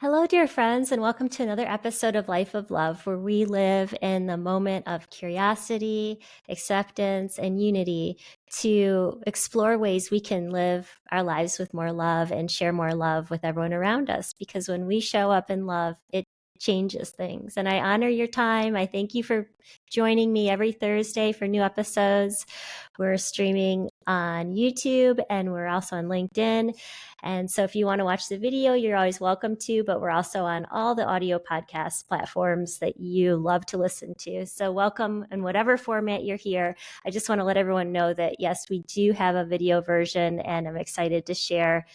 Hello, dear friends, and welcome to another episode of Life of Love, where we live in the moment of curiosity, acceptance, and unity to explore ways we can live our lives with more love and share more love with everyone around us. Because when we show up in love, it changes things. And I honor your time. I thank you for joining me every Thursday for new episodes. We're streaming on YouTube and we're also on LinkedIn. And so if you want to watch the video, you're always welcome to, but we're also on all the audio podcast platforms that you love to listen to. So welcome in whatever format you're here. I just want to let everyone know that, yes, we do have a video version, and I'm excited to share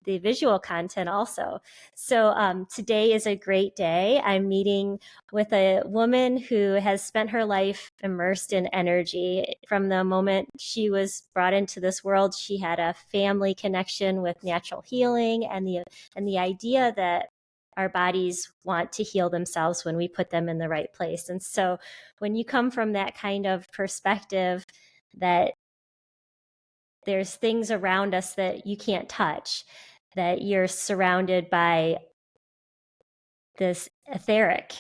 the visual content also. So today is a great day. I'm meeting with a woman who has spent her life immersed in energy. From the moment she was brought into this world, she had a family connection with natural healing and the idea that our bodies want to heal themselves when we put them in the right place. And so when you come from that kind of perspective that there's things around us that you can't touch, that you're surrounded by this etheric.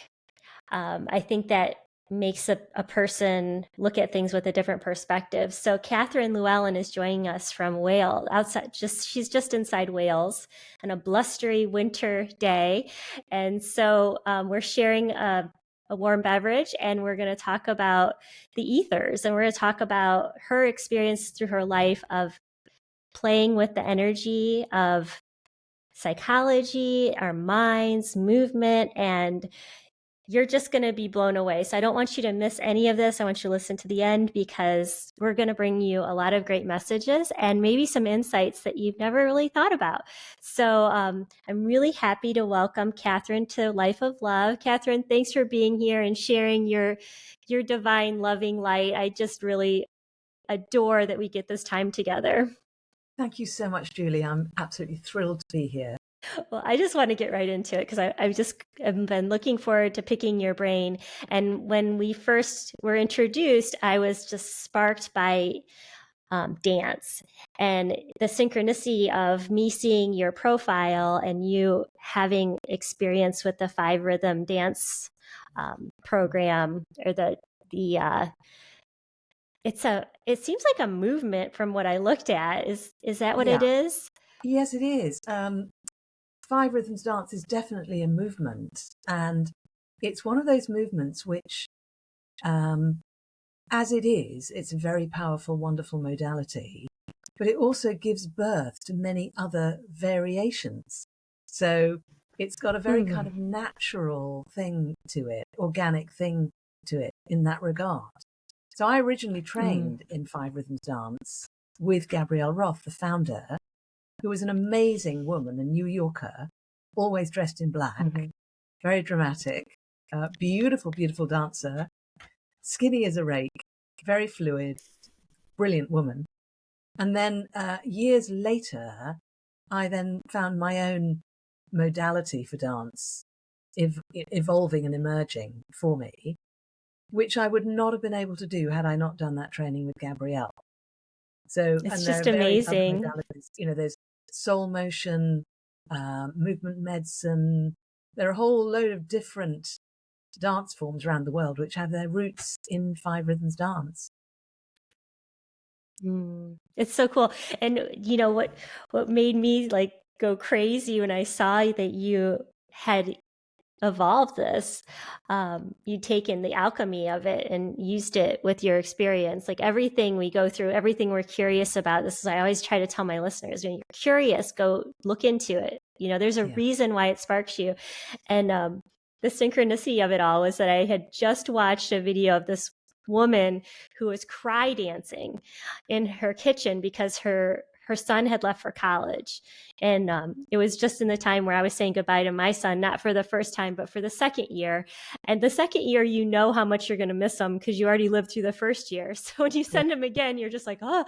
I think that makes a person look at things with a different perspective. So Catherine Llewellyn is joining us from Wales, she's just inside Wales on a blustery winter day. And so we're sharing a warm beverage, and we're going to talk about the ethers, and we're going to talk about her experience through her life of playing with the energy of psychology, our minds, movement, and you're just going to be blown away. So I don't want you to miss any of this. I want you to listen to the end, because we're going to bring you a lot of great messages and maybe some insights that you've never really thought about. So I'm really happy to welcome Catherine to Life of Love. Catherine, thanks for being here and sharing your divine loving light. I just really adore that we get this time together. Thank you so much, Julie. I'm absolutely thrilled to be here. Well, I just want to get right into it, because I've been looking forward to picking your brain. And when we first were introduced, I was just sparked by dance and the synchronicity of me seeing your profile and you having experience with the 5 rhythm dance program, or it seems like a movement from what I looked at. Is that what it is? Yes, it is. 5 rhythms dance is definitely a movement, and it's one of those movements which, as it is, it's a very powerful, wonderful modality, but it also gives birth to many other variations. So it's got a very kind of natural thing to it, organic thing to it in that regard. So I originally trained in 5 rhythms dance with Gabrielle Roth, the founder, who was an amazing woman, a New Yorker, always dressed in black, very dramatic, beautiful, beautiful dancer, skinny as a rake, very fluid, brilliant woman. And then years later, I then found my own modality for dance evolving and emerging for me, which I would not have been able to do had I not done that training with Gabrielle. So, It's and just there are various other amazing. modalities. There's soul motion, movement medicine. There are a whole load of different dance forms around the world which have their roots in 5 rhythms dance. It's so cool. And you know what made me like go crazy when I saw that you had evolved this, you'd taken the alchemy of it and used it with your experience. Like everything we go through, everything we're curious about, this is, I always try to tell my listeners, when you're curious, go look into it. There's a reason why it sparks you. And the synchronicity of it all was that I had just watched a video of this woman who was cry dancing in her kitchen because her son had left for college. And it was just in the time where I was saying goodbye to my son, not for the first time, but for the second year. And the second year, you know how much you're going to miss him because you already lived through the first year. So when you send him again, you're just like, oh.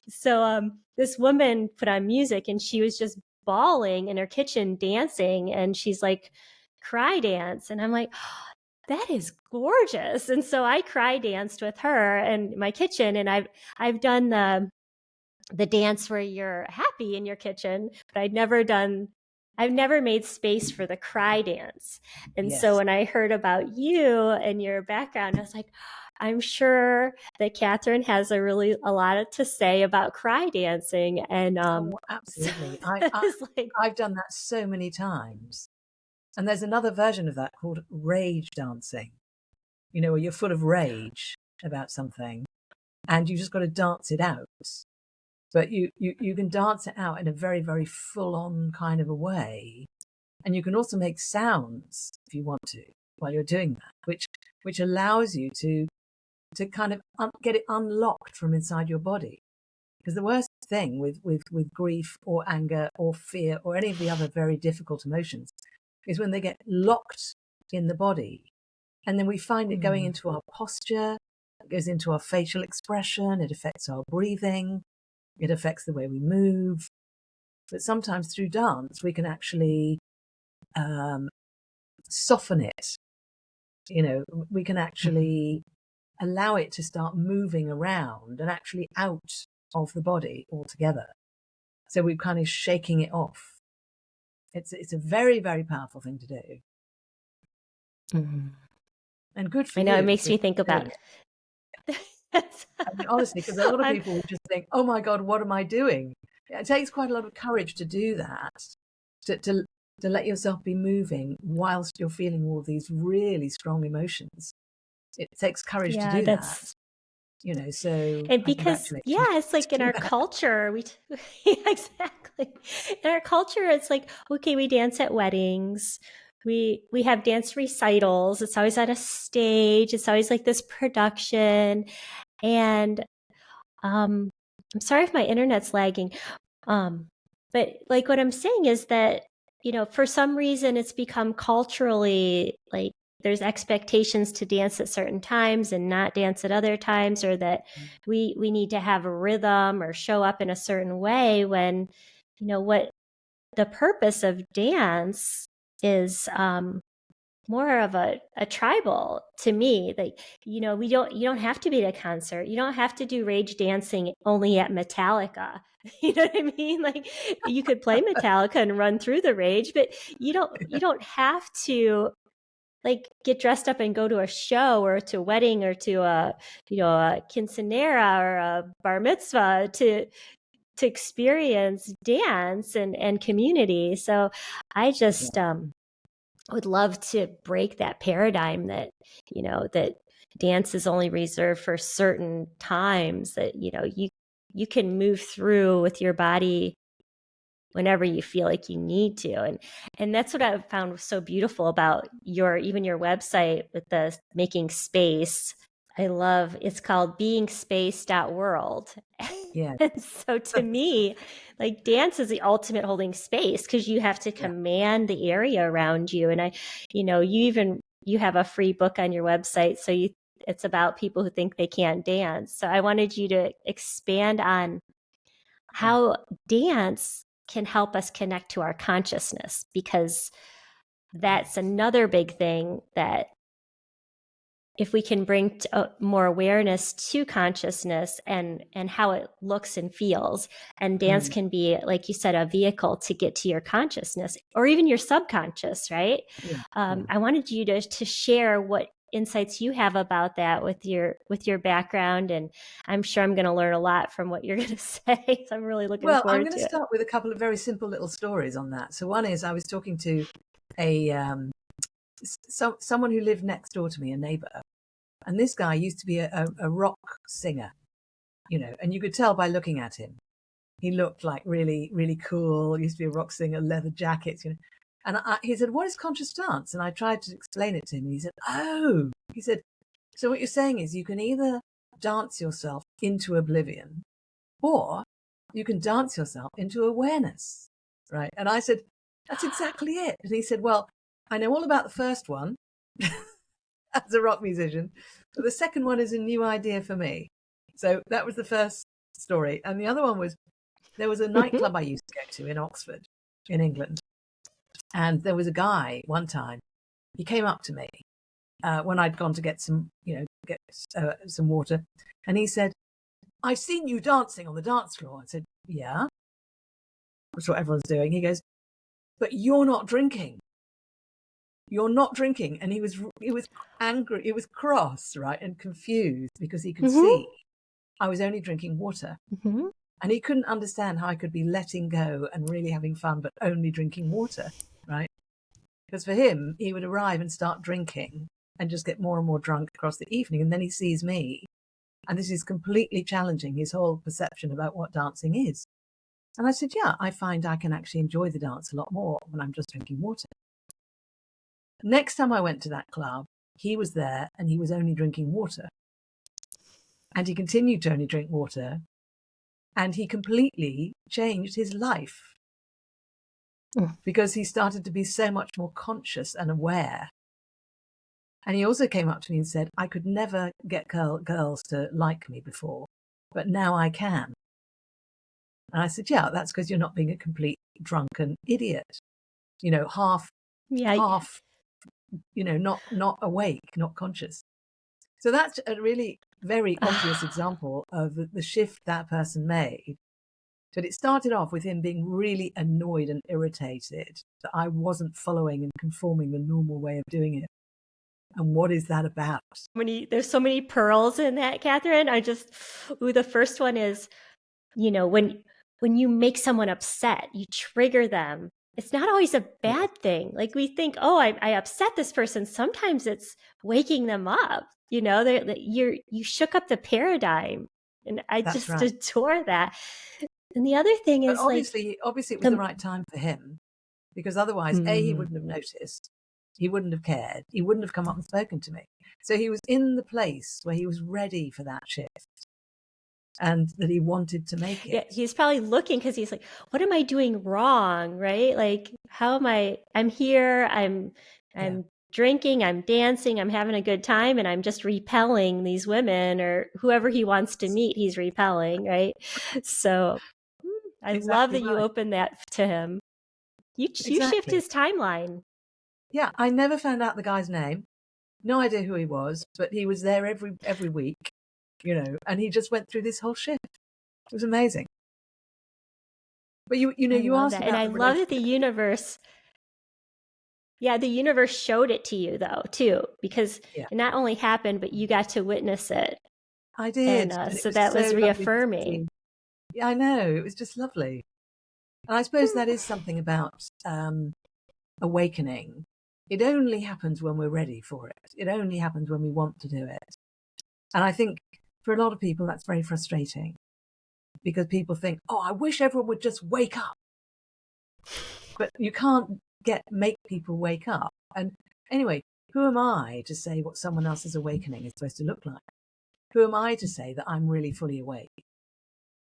So this woman put on music and she was just bawling in her kitchen dancing. And she's like, cry dance. And I'm like, oh, that is gorgeous. And so I cry danced with her in my kitchen. And I've done the dance where you're happy in your kitchen, but I'd never done I've never made space for the cry dance. And so Yes. when I heard about you and your background, I was like, I'm sure that Catherine has a lot to say about cry dancing. And Oh, so absolutely. it's like, I've done that so many times. And there's another version of that called rage dancing, where you're full of rage about something and you just got to dance it out. But you can dance it out in a very, very full on kind of a way. And you can also make sounds if you want to while you're doing that, which allows you to kind of get it unlocked from inside your body. Because the worst thing with grief or anger or fear or any of the other very difficult emotions is when they get locked in the body. And then we find it going into our posture, it goes into our facial expression, it affects our breathing, it affects the way we move. But sometimes through dance, we can actually soften it. We can actually allow it to start moving around and actually out of the body altogether. So we're kind of shaking it off. It's a very, very powerful thing to do. And good for I know it you makes for me think doing about. it. I mean, honestly, because a lot of I'm, people would just think, oh my God, what am I doing? It takes quite a lot of courage to do that, to let yourself be moving whilst you're feeling all these really strong emotions. It takes courage to yeah, do that, that's so and I because congratulate you yeah, it's like in to do our that. culture, yeah, exactly. In our culture, it's like okay, we dance at weddings. We have dance recitals. It's always at a stage. It's always like this production. And I'm sorry if my internet's lagging. But like what I'm saying is that, for some reason it's become culturally like there's expectations to dance at certain times and not dance at other times, or that we need to have a rhythm or show up in a certain way when, what the purpose of dance is more of a tribal to me. Like, you don't have to be at a concert. You don't have to do rage dancing only at Metallica. You know what I mean? Like you could play Metallica and run through the rage, but you don't have to like get dressed up and go to a show or to a wedding or to a quinceanera or a bar mitzvah to experience dance and community. So I just would love to break that paradigm that that dance is only reserved for certain times, that you can move through with your body whenever you feel like you need to. And that's what I found so beautiful about your website with the making space. I love, it's called beingspace.world. Yeah, And so to me, like dance is the ultimate holding space because you have to yeah, command the area around you. And you have a free book on your website. So it's about people who think they can't dance. So I wanted you to expand on yeah. how dance can help us connect to our consciousness, because that's another big thing, that if we can bring more awareness to consciousness and how it looks and feels, and dance Mm, can be, like you said, a vehicle to get to your consciousness or even your subconscious, right? yeah, yeah. I wanted you to share what insights you have about that with your background, and I'm sure I'm going to learn a lot from what you're going to say. So I'm really looking Well, I'm forward going to to it. start with a couple of very simple little stories on that. So one is I was talking to a someone who lived next door to me, a neighbor, and this guy used to be a rock singer, and you could tell by looking at him. He looked like really, really cool. He used to be a rock singer, leather jackets. And he said, "What is conscious dance?" And I tried to explain it to him. And he said, "Oh," he said, "so what you're saying is you can either dance yourself into oblivion, or you can dance yourself into awareness, right?" And I said, "That's exactly it." And he said, "Well, I know all about the first one as a rock musician, but the second one is a new idea for me." So that was the first story. And the other one was, there was a nightclub I used to go to in Oxford, in England. And there was a guy one time, he came up to me when I'd gone to get some water. And he said, "I've seen you dancing on the dance floor." I said, "Yeah." That's what everyone's doing. He goes, but you're not drinking. You're not drinking. And he was angry. He was cross, right? And confused because he could see I was only drinking water. And he couldn't understand how I could be letting go and really having fun, but only drinking water, right? Because for him, he would arrive and start drinking and just get more and more drunk across the evening. And then he sees me. And this is completely challenging his whole perception about what dancing is. And I said, yeah, I find I can actually enjoy the dance a lot more when I'm just drinking water. Next time I went to that club, he was there and he was only drinking water. And he continued to only drink water. And he completely changed his life because he started to be so much more conscious and aware. And he also came up to me and said, I could never get girls to like me before, but now I can. And I said, yeah, that's because you're not being a complete drunken idiot, half, not awake, not conscious. So that's a really very obvious example of the shift that person made. But it started off with him being really annoyed and irritated that I wasn't following and conforming the normal way of doing it. And what is that about? There's so many pearls in that, Catherine. The first one is, when you make someone upset, you trigger them. It's not always a bad thing. Like we think, oh, I upset this person. Sometimes it's waking them up. You shook up the paradigm, and I just adore that. And the other thing is, obviously it was the right time for him, because otherwise, he wouldn't have noticed. He wouldn't have cared. He wouldn't have come up and spoken to me. So he was in the place where he was ready for that shift and that he wanted to make it. Yeah, he's probably looking because he's like, what am I doing wrong? Right? Like, how am I'm here, I'm drinking, I'm dancing, I'm having a good time, and I'm just repelling these women or whoever he wants to meet, he's repelling, right? So I love that you opened that to him. You shift his timeline. Yeah, I never found out the guy's name. No idea who he was, but he was there every week, and he just went through this whole shift. It was amazing. But you asked about, and I love that the universe. Yeah, the universe showed it to you though too, because it not only happened, but you got to witness it. I did, and so that was reaffirming. Yeah, I know, it was just lovely. And I suppose that is something about awakening. It only happens when we're ready for it. It only happens when we want to do it. And I think for a lot of people, that's very frustrating because people think, oh, I wish everyone would just wake up. But you can't make people wake up. And anyway, who am I to say what someone else's awakening is supposed to look like? Who am I to say that I'm really fully awake?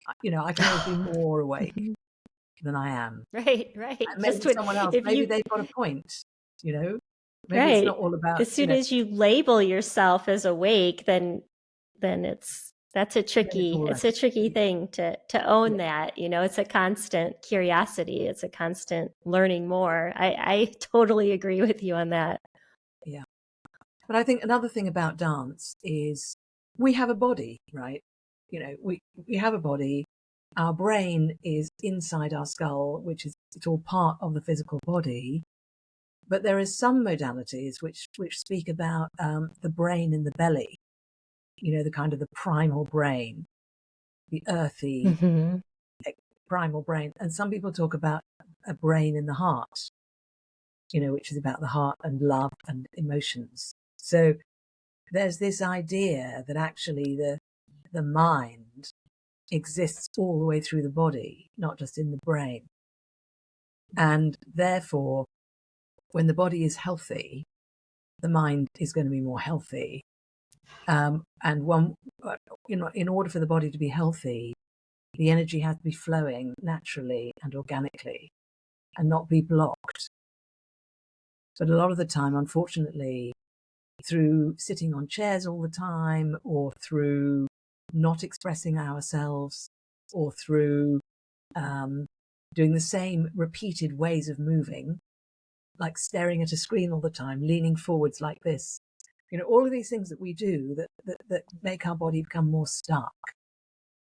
I can always be more awake than I am. Right. And maybe someone else, maybe they've got a point, Maybe it's not all about. As soon as you label yourself as awake, then that's a tricky thing to own that. It's a constant curiosity. It's a constant learning more. I totally agree with you on that. Yeah. But I think another thing about dance is we have a body, right? We have a body. Our brain is inside our skull, it's all part of the physical body. But there is some modalities which speak about the brain in the belly, the kind of the primal brain, the earthy primal brain. And some people talk about a brain in the heart, which is about the heart and love and emotions. So there's this idea that actually the mind exists all the way through the body, not just in the brain. And therefore, when the body is healthy, the mind is going to be more healthy. And in order for the body to be healthy, the energy has to be flowing naturally and organically and not be blocked. But a lot of the time, unfortunately, through sitting on chairs all the time, or through not expressing ourselves, or through doing the same repeated ways of moving, like staring at a screen all the time, leaning forwards like this, all of these things that we do that make our body become more stuck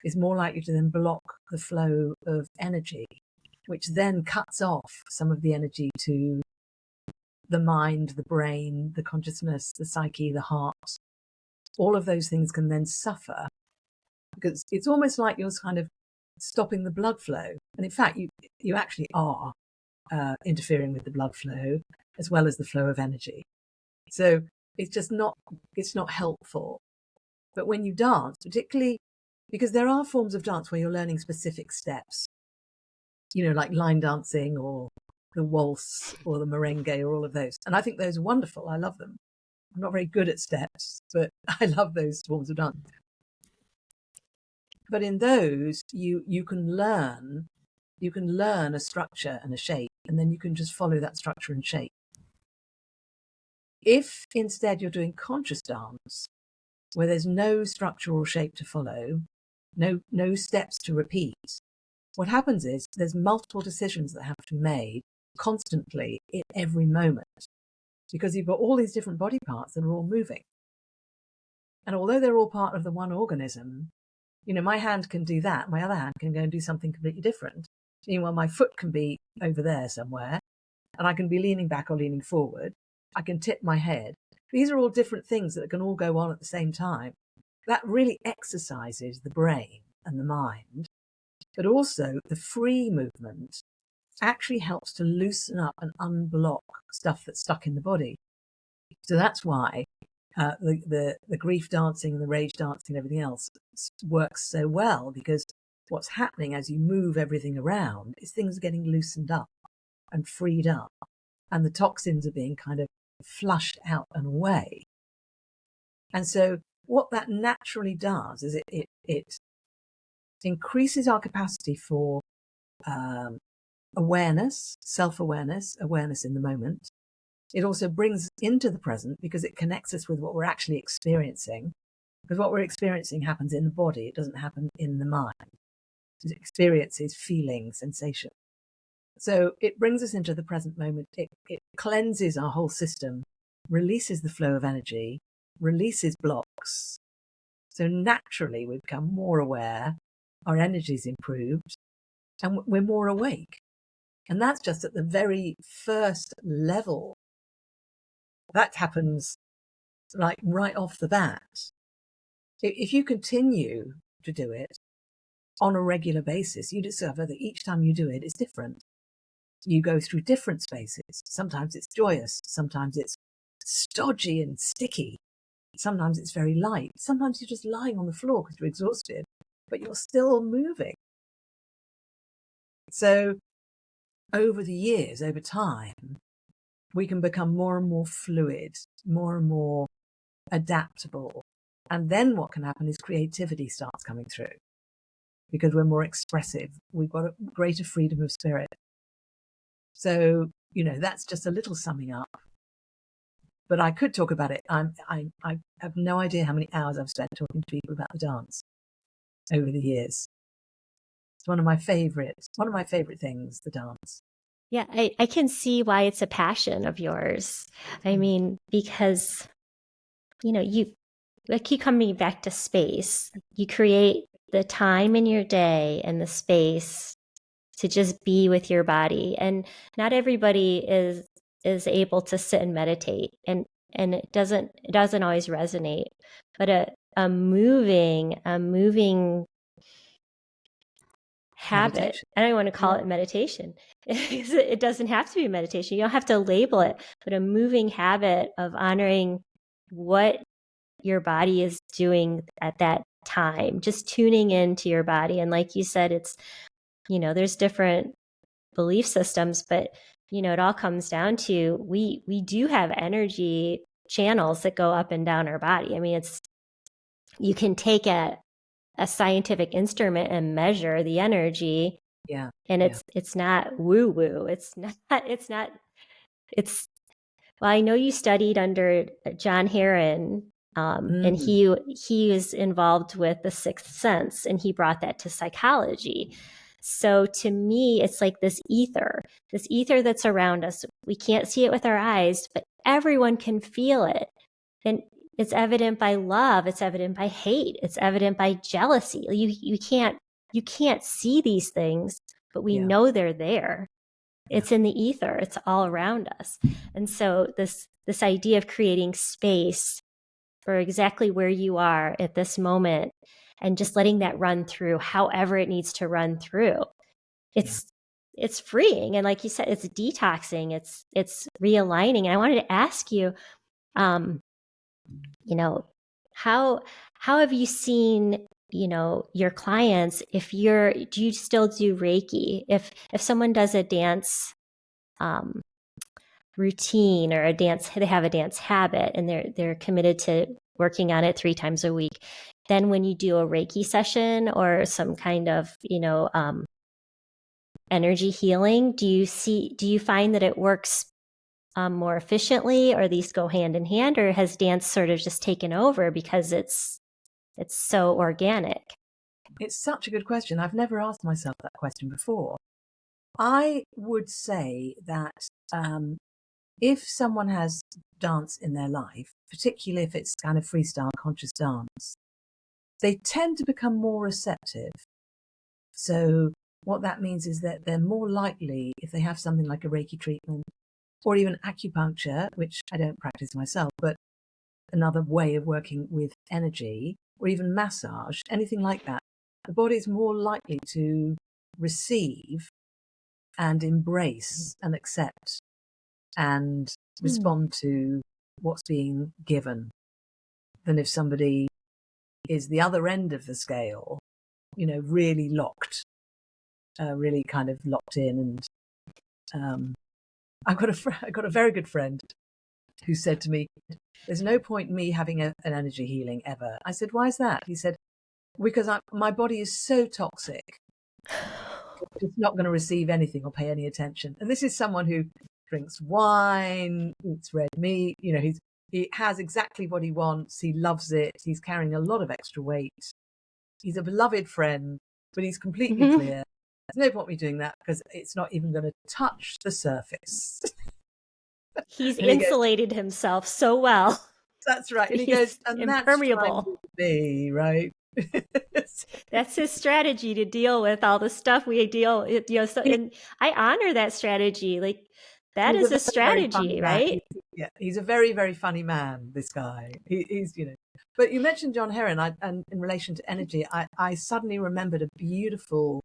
is more likely to then block the flow of energy. which then cuts off some of the energy to the mind, the brain, the consciousness, the psyche, the heart. All of those things can then suffer because it's almost like you're kind of stopping the blood flow. And in fact, you actually are interfering with the blood flow as well as the flow of energy. So it's not helpful. But when you dance, particularly because there are forms of dance where you're learning specific steps, like line dancing or the waltz or the merengue or all of those. And I think those are wonderful. I love them. I'm not very good at steps, but I love those forms of dance. But in those, you can learn a structure and a shape, and then you can just follow that structure and shape. If instead you're doing conscious dance, where there's no structure or shape to follow, no steps to repeat, what happens is there's multiple decisions that have to be made constantly in every moment, because you've got all these different body parts that are all moving. And although they're all part of the one organism, my hand can do that, my other hand can go and do something completely different. Meanwhile, my foot can be over there somewhere, and I can be leaning back or leaning forward. I can tip my head. These are all different things that can all go on at the same time. That really exercises the brain and the mind, but also the free movement actually helps to loosen up and unblock stuff that's stuck in the body. So that's why the grief dancing and the rage dancing and everything else works so well, because what's happening as you move everything around is things are getting loosened up and freed up, and the toxins are being kind of flushed out and away. And so what that naturally does is it increases our capacity for awareness, self-awareness, awareness in the moment. It also brings into the present because it connects us with what we're actually experiencing. Because what we're experiencing happens in the body, it doesn't happen in the mind. Experience is feeling, sensation. So it brings us into the present moment. It cleanses our whole system, releases the flow of energy, releases blocks. So naturally we become more aware, our energy's improved, and we're more awake. And that's just at the very first level. That happens like right off the bat. If you continue to do it on a regular basis, you discover that each time you do it, it's different. You go through different spaces. Sometimes it's joyous. Sometimes it's stodgy and sticky. Sometimes it's very light. Sometimes you're just lying on the floor because you're exhausted, but you're still moving. So over the years, over time, we can become more and more fluid, more and more adaptable. And then what can happen is creativity starts coming through because we're more expressive. We've got a greater freedom of spirit. So, that's just a little summing up. But I could talk about it. I have no idea how many hours I've spent talking to people about the dance over the years. It's one of my favorite things, the dance. Yeah, I can see why it's a passion of yours. I mean, because, I keep coming back to space. You create the time in your day and the space to just be with your body. And not everybody is able to sit and meditate. And it doesn't always resonate. But a moving habit. Meditation. I don't want to call it meditation. It doesn't have to be meditation. You don't have to label it, but a moving habit of honoring what your body is doing at that time, just tuning into your body. And like you said, it's, there's different belief systems, but, it all comes down to we do have energy channels that go up and down our body. I mean, you can take a scientific instrument and measure the energy. Yeah. And it's not woo woo. Well, I know you studied under John Heron, and he was involved with the sixth sense, and he brought that to psychology. So to me, it's like this ether that's around us. We can't see it with our eyes, but everyone can feel it. And it's evident by love. It's evident by hate. It's evident by jealousy. You can't see these things, but we know they're there. It's in the ether. It's all around us. And so this idea of creating space for exactly where you are at this moment and just letting that run through however it needs to run through. It's freeing. And like you said, it's detoxing, it's realigning. And I wanted to ask you, how have you seen, your clients, do you still do Reiki? If someone does a dance routine or they have a dance habit and they're committed to working on it 3 times a week, then when you do a Reiki session or some kind of, energy healing, do you find that it works more efficiently, or these go hand in hand, or has dance sort of just taken over because it's so organic? It's such a good question. I've never asked myself that question before. I would say that if someone has dance in their life, particularly if it's kind of freestyle conscious dance, they tend to become more receptive. So what that means is that they're more likely, if they have something like a Reiki treatment or even acupuncture, which I don't practice myself, but another way of working with energy, or even massage, anything like that, the body is more likely to receive and embrace and accept and respond to what's being given than if somebody is the other end of the scale, really locked, really kind of locked in. And I got a very good friend who said to me, "There's no point in me having an energy healing ever." I said, "Why is that?" He said, "Because my body is so toxic. It's not going to receive anything or pay any attention." And this is someone who drinks wine, eats red meat. He has exactly what he wants. He loves it. He's carrying a lot of extra weight. He's a beloved friend, but he's completely clear. There's no point me doing that because it's not even going to touch the surface. He's insulated himself so well. That's right. And he goes, and impermeable. That's fine with me, right? That's his strategy to deal with all the stuff we deal with. And I honor that strategy. Like, that is a strategy, right? He's a very, very funny man, this guy. He's, But you mentioned John Heron, and in relation to energy, I suddenly remembered a beautiful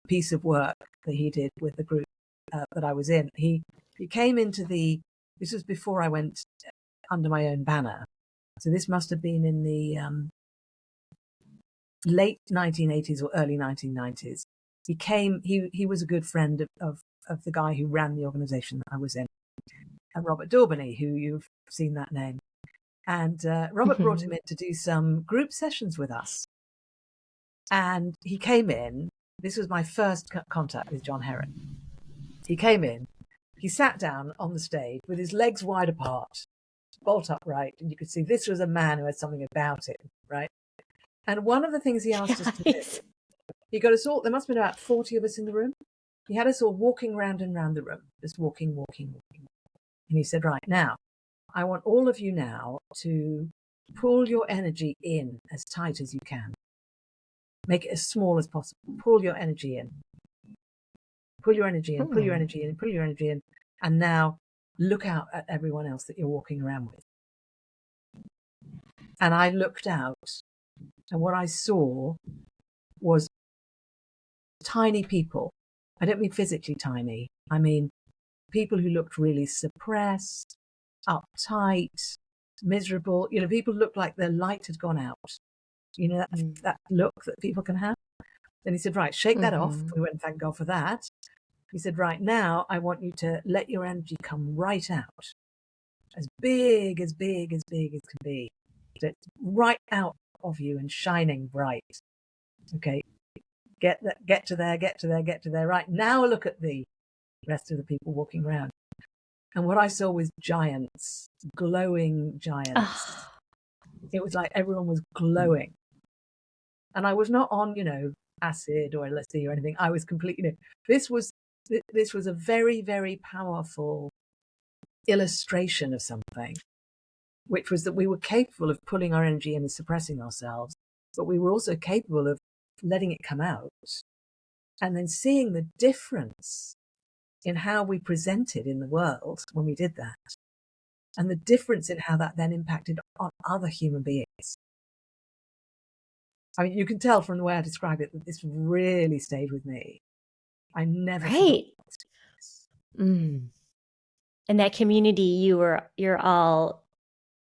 piece of work that he did with the group that I was in. He came into this was before I went under my own banner. So this must have been in the late 1980s or early 1990s. He was a good friend of the guy who ran the organization that I was in, and Robert Daubeny, who you've seen that name. And Robert brought him in to do some group sessions with us. And he came in. This was my first contact with John Heron. He came in. He sat down on the stage with his legs wide apart, bolt upright, and you could see this was a man who had something about him, right? And one of the things he asked us to do, he got us all, there must have been about 40 of us in the room. He had us all walking round and round the room, just walking. And he said, "Right, now, I want all of you now to pull your energy in as tight as you can. Make it as small as possible. Pull your energy in. Pull your energy in, pull your energy in, pull your energy in. And now look out at everyone else that you're walking around with." And I looked out, and what I saw was tiny people. I don't mean physically tiny. I mean people who looked really suppressed, uptight, miserable. People looked like their light had gone out. That look that people can have. Then he said, "Right, shake that off." We went, thank God for that. He said, "Right, now I want you to let your energy come right out. As big as can be. So it's right out of you and shining bright. Okay, get to there. Right, now look at the rest of the people walking around." And what I saw was giants, glowing giants. It was like everyone was glowing. And I was not on, acid or LSD or anything. I was completely, this was a very, very powerful illustration of something, which was that we were capable of pulling our energy in and suppressing ourselves, but we were also capable of letting it come out and then seeing the difference in how we presented in the world when we did that, and the difference in how that then impacted on other human beings. I mean, you can tell from the way I describe it that this really stayed with me. I never forgot this. And that community, you're all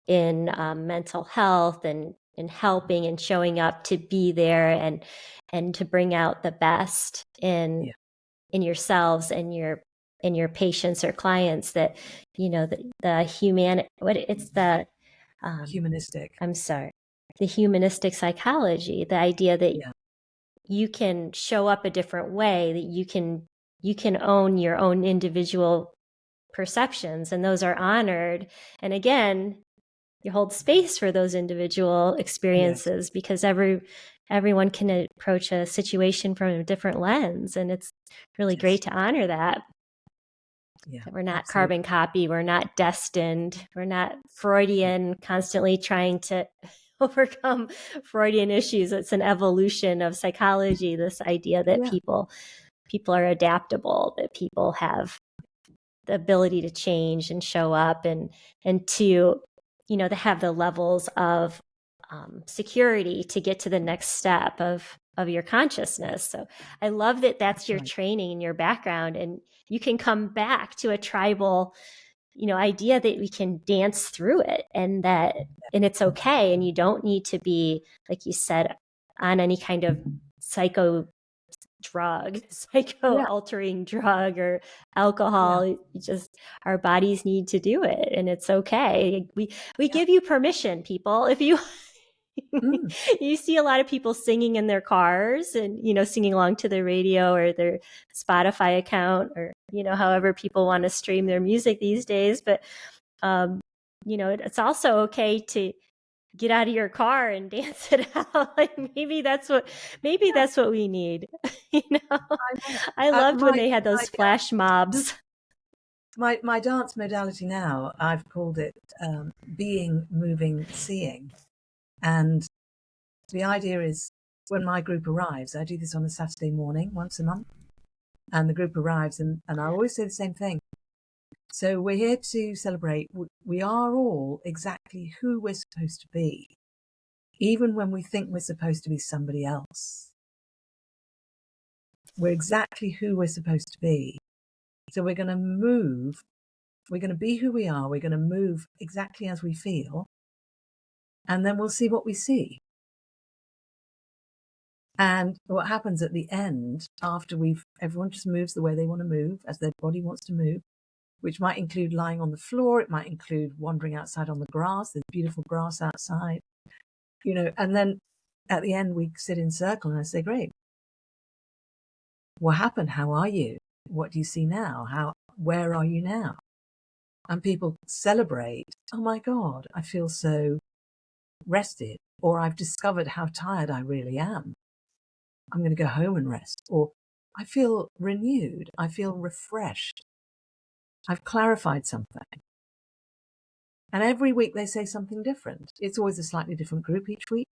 in mental health and helping and showing up to be there and to bring out the best in yourselves and your patients or clients, that the humanistic. I'm sorry, the humanistic psychology, the idea that you can show up a different way, that you can own your own individual perceptions, and those are honored. And again, you hold space for those individual experiences, because everyone can approach a situation from a different lens, and it's really great to honor that. That we're not carbon copy, we're not destined, we're not Freudian, constantly trying to overcome Freudian issues. It's an evolution of psychology, this idea that people are adaptable, that people have the ability to change and show up, and to to have the levels of security to get to the next step of your consciousness. So I love that that's your training and your background, and you can come back to a tribal idea that we can dance through it, and it's okay, and you don't need to be, like you said, on any kind of psycho altering drug or alcohol. You just, our bodies need to do it, and it's okay. We give you permission, people. If you you see a lot of people singing in their cars and singing along to the radio or their Spotify account, or however people want to stream their music these days. But it's also okay to get out of your car and dance it out. Like maybe that's what we need. I loved when they had those flash mobs. My dance modality now, I've called it being, moving, seeing. And the idea is, when my group arrives, I do this on a Saturday morning once a month, and the group arrives, and I always say the same thing. So we're here to celebrate. We are all exactly who we're supposed to be, even when we think we're supposed to be somebody else. We're exactly who we're supposed to be. So we're going to move. We're going to be who we are. We're going to move exactly as we feel. And then we'll see what we see. And what happens at the end, after everyone just moves the way they want to move, as their body wants to move, which might include lying on the floor. It might include wandering outside on the grass. There's beautiful grass outside, and then at the end we sit in circle and I say, great. What happened? How are you? What do you see now? Where are you now? And people celebrate. Oh my God, I feel so rested, or I've discovered how tired I really am. I'm going to go home and rest. Or I feel renewed. I feel refreshed. I've clarified something. And every week they say something different. It's always a slightly different group each week.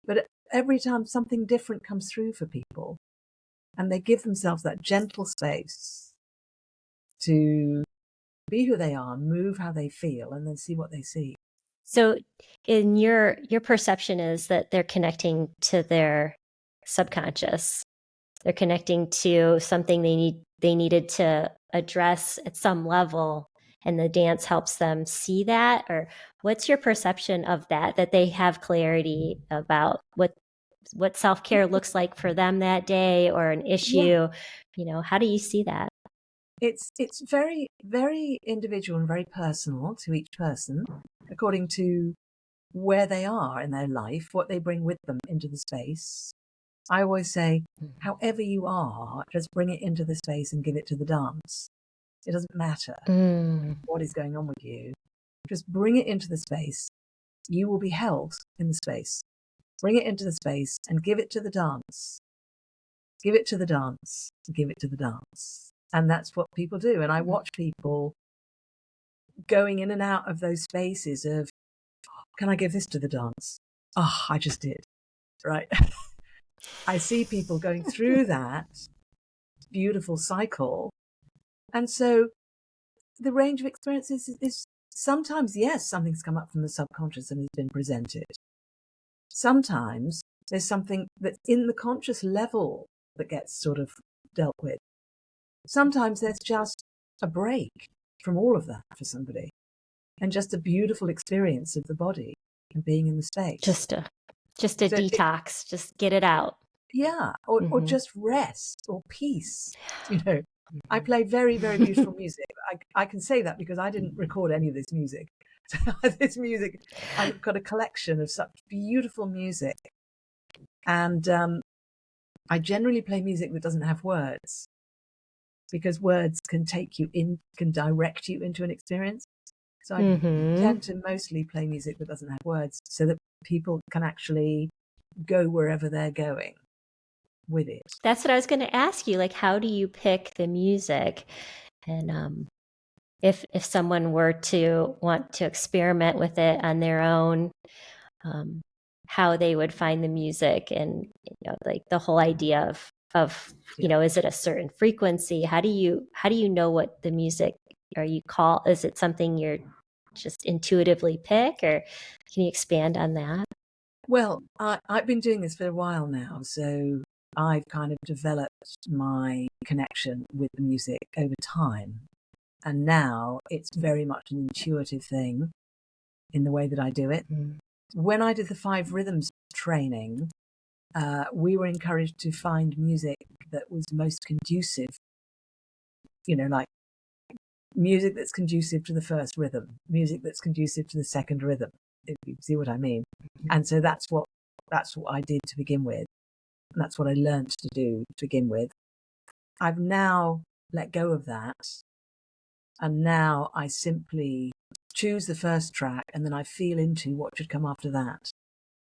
But every time something different comes through for people, and they give themselves that gentle space to be who they are, move how they feel, and then see what they see. So in your perception is that they're connecting to their subconscious. They're connecting to something they needed to address at some level, and the dance helps them see that? Or what's your perception of that they have clarity about what self-care looks like for them that day, or an issue? How do you see that? It's very, very individual and very personal to each person, according to where they are in their life, what they bring with them into the space. I always say, however you are, just bring it into the space and give it to the dance. It doesn't matter what is going on with you. Just bring it into the space. You will be held in the space. Bring it into the space and give it to the dance. Give it to the dance. Give it to the dance. And that's what people do. And I watch people going in and out of those spaces of, can I give this to the dance? Oh, I just did. Right. I see people going through that beautiful cycle. And so the range of experiences is sometimes, yes, something's come up from the subconscious and has been presented. Sometimes there's something that's in the conscious level that gets sort of dealt with. Sometimes there's just a break from all of that for somebody, and just a beautiful experience of the body and being in the space. Just a detox, just get it out. Yeah, or just rest or peace. I play very, very beautiful music. I can say that because I didn't record any of this music. This music, I've got a collection of such beautiful music. And I generally play music that doesn't have words, because words can direct you into an experience. So I tend to mostly play music that doesn't have words, so that people can actually go wherever they're going with it. That's what I was going to ask you. Like, how do you pick the music? And if someone were to want to experiment with it on their own, how they would find the music, and like the whole idea of is it a certain frequency? How do you know what the music is it something you're just intuitively pick, or can you expand on that? Well, I've been doing this for a while now, so I've kind of developed my connection with the music over time. And now it's very much an intuitive thing in the way that I do it. When I did the 5 rhythms training, we were encouraged to find music that was most conducive, like music that's conducive to the first rhythm, music that's conducive to the second rhythm, if you see what I mean. And so that's what I did to begin with. And that's what I learned to do to begin with. I've now let go of that. And now I simply choose the first track, and then I feel into what should come after that.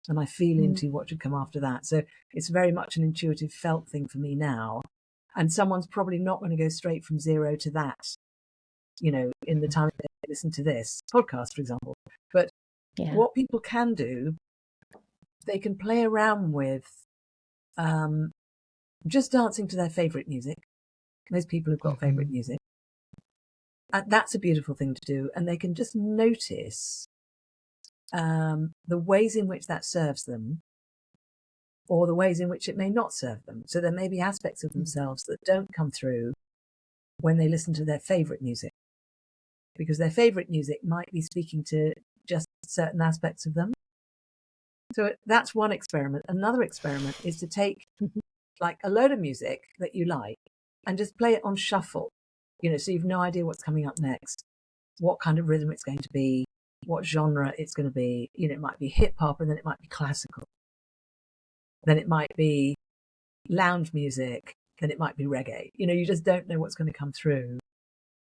And I feel into what should come after that. So it's very much an intuitive felt thing for me now. And someone's probably not going to go straight from 0 to that, in the time they listen to this podcast, for example. But what people can do, they can play around with just dancing to their favorite music. Most people have got favorite music. And that's a beautiful thing to do. And they can just notice the ways in which that serves them, or the ways in which it may not serve them. So there may be aspects of themselves that don't come through when they listen to their favorite music, because their favorite music might be speaking to just certain aspects of them. So that's one experiment. Another experiment is to take like a load of music that you like and just play it on shuffle, so you've no idea what's coming up next, what kind of rhythm it's going to be, what genre it's going to be. It might be hip hop, and then it might be classical. Then it might be lounge music, then it might be reggae. You just don't know what's going to come through.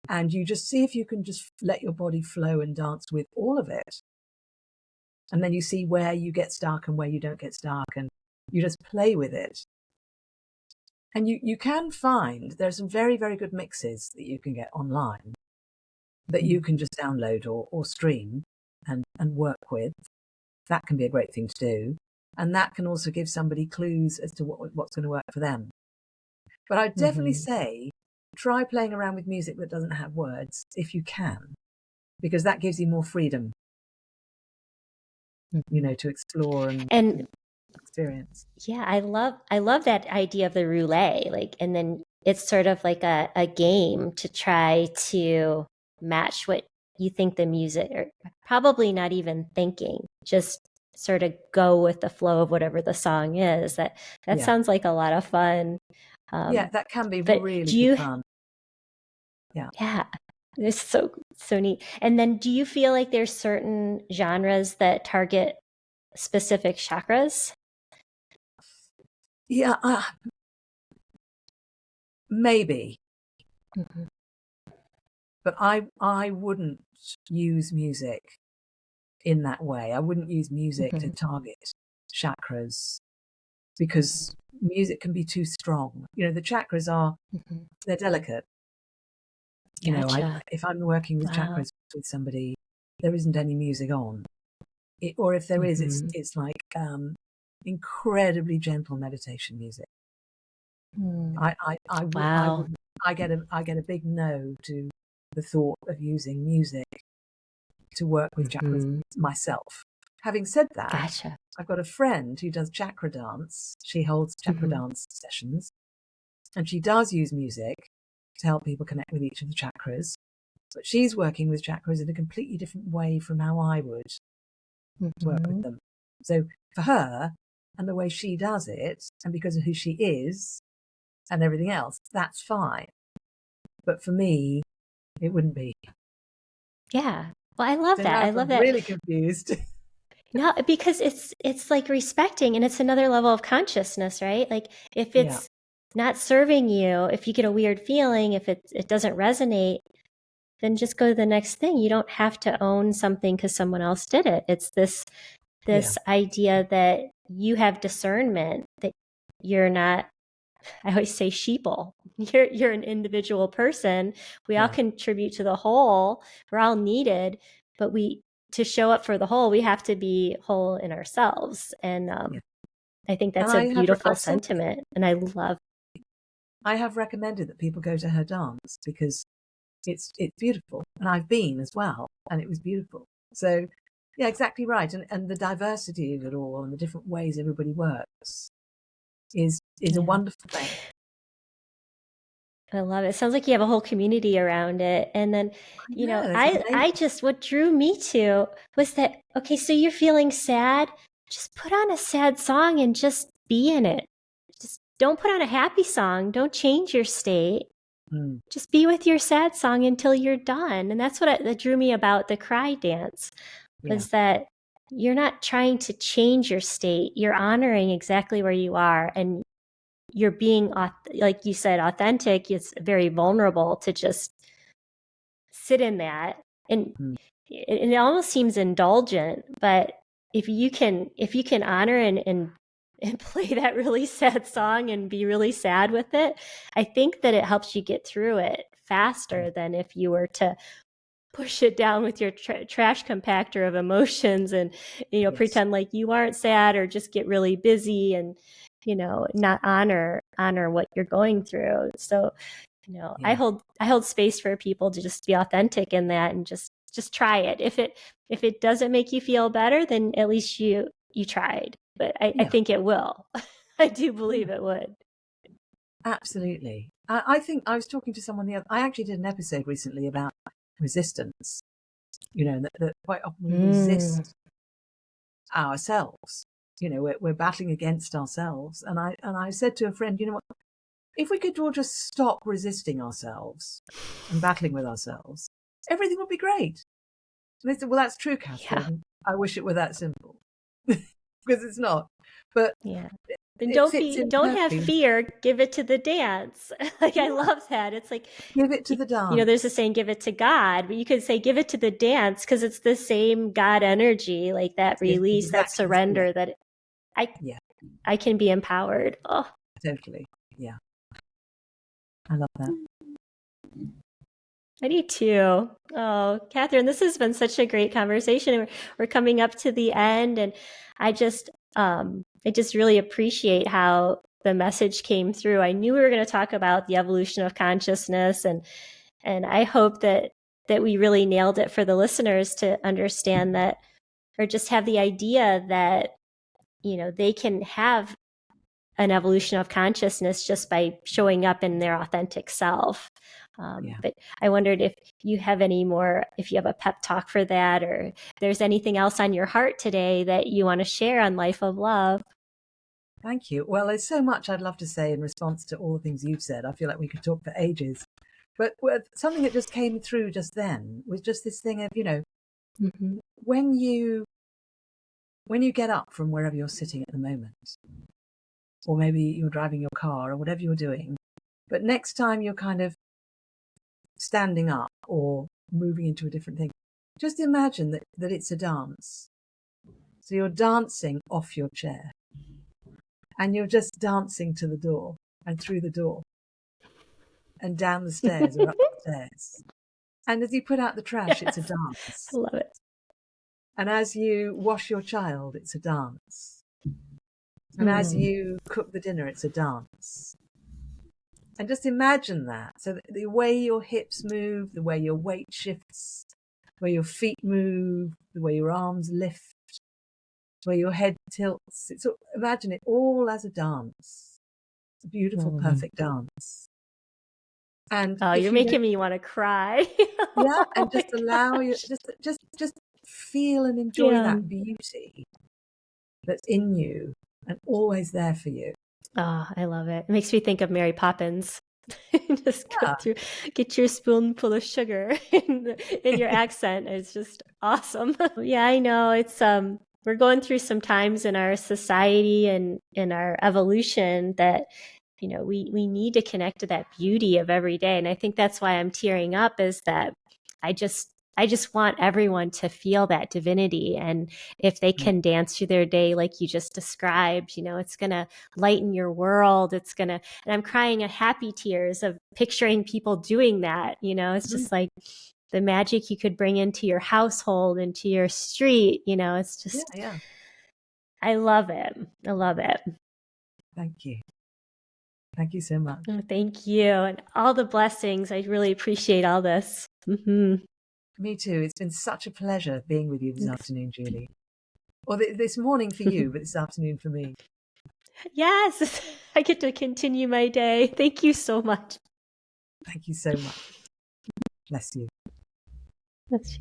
And you just see if you can just let your body flow and dance with all of it. And then you see where you get stuck and where you don't get stuck, and you just play with it. And you can find there's some very, very good mixes that you can get online that you can just download or stream and work with. That can be a great thing to do. And that can also give somebody clues as to what's going to work for them. But I'd definitely say try playing around with music that doesn't have words if you can, because that gives you more freedom, to explore and experience. Yeah, I love that idea of the roulette. Like, and then it's sort of like a game to try to match what you think the music, or probably not even thinking, just sort of go with the flow of whatever the song is. That sounds like a lot of fun. That can be really fun. Yeah, it's so neat. And then, do you feel like there's certain genres that target specific chakras? Yeah, maybe. But I wouldn't use music in that way. I wouldn't use music to target chakras, because music can be too strong. The chakras they're delicate. Gotcha. If I'm working with chakras with somebody, there isn't any music on. Or if there is, it's like incredibly gentle meditation music. Wow. I get a big no to the thought of using music to work with chakras myself. Having said that, Gotcha. I've got a friend who does chakra dance. She holds chakra dance sessions, and she does use music to help people connect with each of the chakras. But she's working with chakras in a completely different way from how I would work with them. So for her, and the way she does it, and because of who she is and everything else, that's fine. But for me, it wouldn't be. Yeah. Well, I love So that. now I I'm love that. really confused. No, because it's like respecting, and it's another level of consciousness, right? Like if Yeah, it's not serving you, if you get a weird feeling, if it doesn't resonate, then just go to the next thing. You don't have to own something because someone else did it. It's this yeah, idea that you have discernment, that you're not, I always say sheeple. You're an individual person. We all yeah, contribute to the whole. We're all needed, but to show up for the whole, we have to be whole in ourselves. And yeah. I think And that's a beautiful I've said, sentiment. And I love. I have recommended that people go to her dance because it's beautiful, and I've been as well, and it was beautiful. So yeah, exactly right. And the diversity of it all and the different ways everybody works is a Yeah. wonderful thing. I love it. It sounds like you have a whole community around it. And then, Yeah, there's amazing. what drew me to was that, okay, so you're feeling sad, just put on a sad song and just be in it. Just don't put on a happy song. Don't change your state. Just be with your sad song until you're done. And that's that drew me about the cry dance, Yeah, was that you're not trying to change your state. You're honoring exactly where you are, and you're being, like you said, authentic. It's very vulnerable to just sit in that. And it almost seems indulgent, but if you can honor and play that really sad song and be really sad with it, I think that it helps you get through it faster than if you were to push it down with your trash compactor of emotions and yes, pretend like you aren't sad, or just get really busy and not honor what you're going through. So yeah, I hold space for people to just be authentic in that, and just try it. If it doesn't make you feel better, then at least you tried. But I yeah, think it will. I do believe yeah, it would. absolutely. I think I was talking to someone I actually did an episode recently about resistance. You know, that quite often we resist ourselves. You know, we're battling against ourselves. And I said to a friend, you know what? If we could all just stop resisting ourselves and battling with ourselves, everything would be great. And they said, well, that's true, Yeah. Catherine. I wish it were that simple. Because it's not. But Yeah. Then it fits in don't have perfectly. fear, give it to the dance. Like, I Yeah, love that. It's like, give it to the dance. there's a saying, give it to God, but you could say give it to the dance, because it's the same God energy, like that It's release, that exactly, yeah, surrender, that yeah, I can be empowered. Oh, totally. Yeah, I love that. I do too. Oh, Catherine, this has been such a great conversation. We're coming up to the end, and I just really appreciate how the message came through. I knew we were going to talk about the evolution of consciousness, and I hope that we really nailed it for the listeners to understand that, or just have the idea that they can have an evolution of consciousness just by showing up in their authentic self. Yeah. But I wondered if you have if you have a pep talk for that, or if there's anything else on your heart today that you want to share on Life of Love. Thank you. Well, there's so much I'd love to say in response to all the things you've said. I feel like we could talk for ages. But something that just came through just then was just this thing of, Mm-hmm. when you get up from wherever you're sitting at the moment, or maybe you're driving your car or whatever you're doing, but next time you're kind of standing up or moving into a different thing, just imagine that it's a dance. So you're dancing off your chair, and you're just dancing to the door and through the door and down the stairs or up the stairs. And as you put out the trash, it's a Yes, I dance. love it. And as you wash your child, it's a dance. And as Mm. you cook the dinner, it's a dance. And just imagine that. So the way your hips move, the way your weight shifts, the way your feet move, the way your arms lift, the way your head tilts. Imagine it all as a dance. It's a beautiful, perfect dance. And Oh, if you're you don't, making me want to cry. yeah, and Oh my just allow you, just feel and enjoy yeah. that beauty that's in you and always there for you. Oh, I love it. It makes me think of Mary Poppins. Just go Yeah. through, get your spoonful of sugar in your accent. It's just awesome. Yeah, I know. It's we're going through some times in our society and in our evolution that we need to connect to that beauty of every day. And I think that's why I'm tearing up, is that I just want everyone to feel that divinity. And if they can dance through their day like you just described, it's going to lighten your world. And I'm crying a happy tears of picturing people doing that. It's just like the magic you could bring into your household, into your street. It's just, Yeah. I love it. I love it. Thank you. Thank you so much. Oh, thank you. And all the blessings. I really appreciate all this. Mm-hmm. Me too. It's been such a pleasure being with you this afternoon, Julie. Or this morning for you, but this afternoon for me. Yes, I get to continue my day. Thank you so much. Thank you so much. Bless you. That's